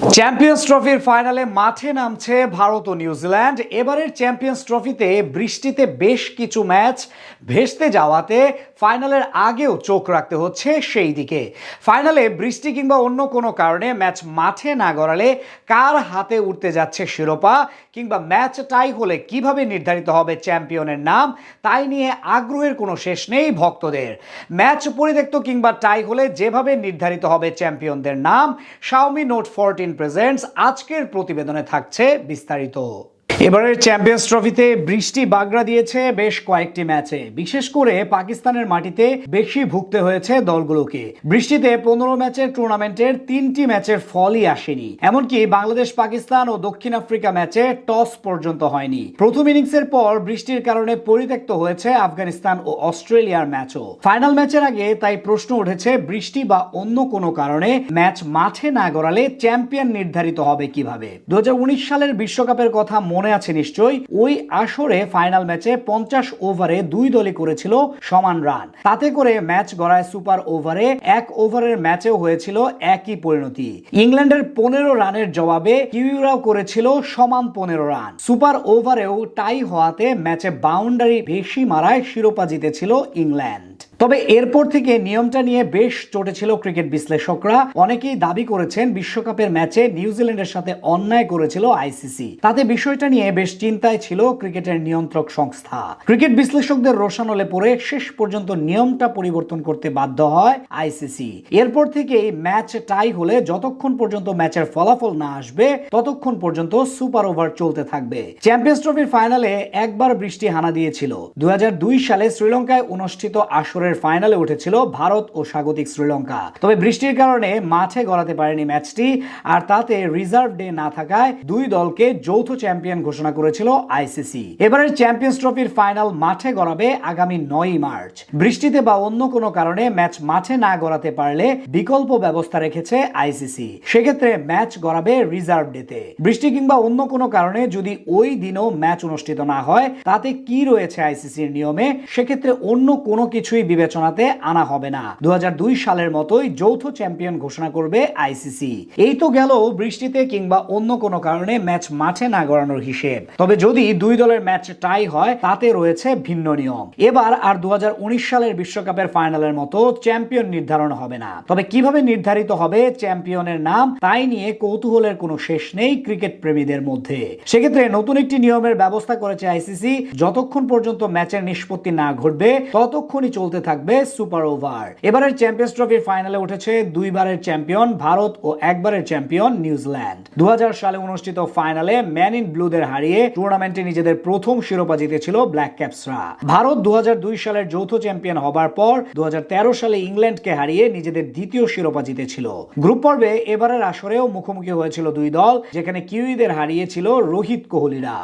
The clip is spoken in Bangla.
চ্যাম্পিয়ন্স ট্রফির ফাইনালে মাঠে নামছে ভারত ও নিউজিল্যান্ড। এবারের চ্যাম্পিয়ন্স ট্রফিতে বৃষ্টিতে বেশ কিছু ম্যাচ ভেস্তে যাওয়াতে ফাইনালের আগেও চোখ রাখতে হচ্ছে সেই দিকে। ফাইনালে বৃষ্টি কিংবা অন্য কোনো কারণে ম্যাচ মাঠে না গড়ালে কার হাতে উঠতে যাচ্ছে শিরোপা, কিংবা ম্যাচ টাই হলে কিভাবে নির্ধারিত হবে চ্যাম্পিয়নের নাম, তাই নিয়ে আগ্রহের কোনো শেষ নেই ভক্তদের। ম্যাচ পরিত্যক্ত কিংবা টাই হলে যেভাবে নির্ধারিত হবে চ্যাম্পিয়নদের নাম, শাওমি নোট 14 প্রেজেন্টস আজকের প্রতিবেদনে থাকছে বিস্তারিত। এবারের চ্যাম্পিয়ন্স ট্রফিতে বৃষ্টি বাগড়া দিয়েছে বেশ কয়েকটি ম্যাচে। বিশেষ করে পাকিস্তানের মাটিতে বেশি ভুগতে হয়েছে দলগুলোকে। বৃষ্টিতে 15 ম্যাচের টুর্নামেন্টের 3টি ম্যাচের ফলই আসেনি। এমনকি বাংলাদেশ পাকিস্তান ও দক্ষিণ আফ্রিকা ম্যাচে টস পর্যন্ত হয়নি। প্রথম ইনিংসের পর বৃষ্টির কারণে পরিত্যক্ত হয়েছে আফগানিস্তান ও অস্ট্রেলিয়ার ম্যাচও। ফাইনাল ম্যাচের আগে তাই প্রশ্ন উঠেছে, বৃষ্টি বা অন্য কোনো কারণে ম্যাচ মাঠে না গড়ালে চ্যাম্পিয়ন নির্ধারিত হবে কিভাবে। 2019 সালের বিশ্বকাপের কথা মনে আছে নিশ্চয়ই। ওই আসরে ফাইনাল ম্যাচে 50 ওভারে দুই দলই করেছিল সমান রান। তাতে করে ম্যাচ গড়ায় সুপার ওভারে। 1 ওভারের ম্যাচেও হয়েছিল একই পরিণতি। ইংল্যান্ডের 15 রানের জবাবে কিউইরাও করেছিল সমান 15 রান। সুপার ওভারেও টাই হওয়াতে ম্যাচে বাউন্ডারি বেশি মারায় শিরোপা জিতেছিল ইংল্যান্ড। তবে এরপর থেকে নিয়মটা নিয়ে বেশ চটেছিল ক্রিকেট বিশ্লেষকরা। অনেকেই দাবি করেছেন বিশ্বকাপের ম্যাচে নিউজিল্যান্ডের সাথে অন্যায় করেছিল আইসিসি। তাতে বিষয়টা নিয়ে বেশ চিন্তায় ছিল ক্রিকেটের নিয়ন্ত্রক সংস্থা। ক্রিকেট বিশ্লেষকদের রোষানলে পড়ে শেষ পর্যন্ত নিয়মটা পরিবর্তন করতে বাধ্য হয় আইসিসি। এরপর থেকেই ম্যাচ টাই হলে যতক্ষণ পর্যন্ত ম্যাচের ফলাফল না আসবে ততক্ষণ পর্যন্ত সুপার ওভার চলতে থাকবে। চ্যাম্পিয়ন্স ট্রফির ফাইনালে একবার বৃষ্টি হানা দিয়েছিল। 2002 সালে শ্রীলঙ্কায় অনুষ্ঠিত আসরের ফাইনালে উঠেছিল ভারত ও স্বাগতিক শ্রীলঙ্কা। তবে বৃষ্টির কারণে মাঠে গড়াতে পারেনি ম্যাচটি। আর তাতে রিজার্ভ ডে না থাকায় দুই দলকে যৌথ চ্যাম্পিয়ন ঘোষণা করেছিল আইসিসি। এবারের চ্যাম্পিয়ন্স ট্রফির ফাইনাল মাঠে গড়াবে আগামী 9 মার্চ। বৃষ্টিতে বা অন্য কোনো কারণে ম্যাচ মাঠে না গড়াতে পারলে বিকল্প ব্যবস্থা রেখেছে আইসিসি। সেক্ষেত্রে ম্যাচ গড়াবে রিজার্ভ ডেতে। বৃষ্টি কিংবা অন্য কোনো কারণে যদি ওই দিনও ম্যাচ অনুষ্ঠিত না হয়, তাতে কি রয়েছে আইসিসির নিয়মে, সেক্ষেত্রে অন্য কোনো কিছুই বিবেচনাতে আনা হবে না। 2002 সালের মতোই যৌথ চ্যাম্পিয়ন ঘোষণা করবে আইসিসি। এই তো গেল বৃষ্টিতে কিংবা অন্য কোনো কারণে ম্যাচ মাঠে না গড়ানোর হিসেব। তবে যদি দুই দলের ম্যাচ টাই হয়, তাতে রয়েছে ভিন্ন নিয়ম। এবার আর 2019 সালের বিশ্বকাপের ফাইনালের মতো চ্যাম্পিয়ন নির্ধারণ হবে না। তবে কিভাবে নির্ধারিত হবে চ্যাম্পিয়নের নাম, তাই নিয়ে কৌতূহলের কোনো শেষ নেই ক্রিকেট প্রেমীদের মধ্যে। সেক্ষেত্রে নতুন একটি নিয়মের ব্যবস্থা করেছে আইসিসি। যতক্ষণ পর্যন্ত ম্যাচের নিষ্পত্তি না ঘটবে ততক্ষণই চলতে থাকবে সুপার ওভার। এবারের চ্যাম্পিয়ন্স ট্রফির ফাইনালে উঠেছে দুইবারের চ্যাম্পিয়ন ভারত ও একবারের চ্যাম্পিয়ন নিউজিল্যান্ড। 2000 সালে অনুষ্ঠিত ফাইনালে ম্যান ইন ব্লুদের হারিয়ে টুর্নামেন্টে নিজেদের প্রথম শিরোপা জিতেছিল ব্ল্যাক ক্যাপসরা। ভারত 2002 সালের যৌথ চ্যাম্পিয়ন হবার পর 2013 সালে ইংল্যান্ডকে হারিয়ে নিজেদের দ্বিতীয় শিরোপা জিতেছিল। গ্রুপ পর্বে এবারের আসরেও মুখোমুখি হয়েছিল দুই দল, যেখানে কিউইদের হারিয়েছিল রোহিত কোহলিরা।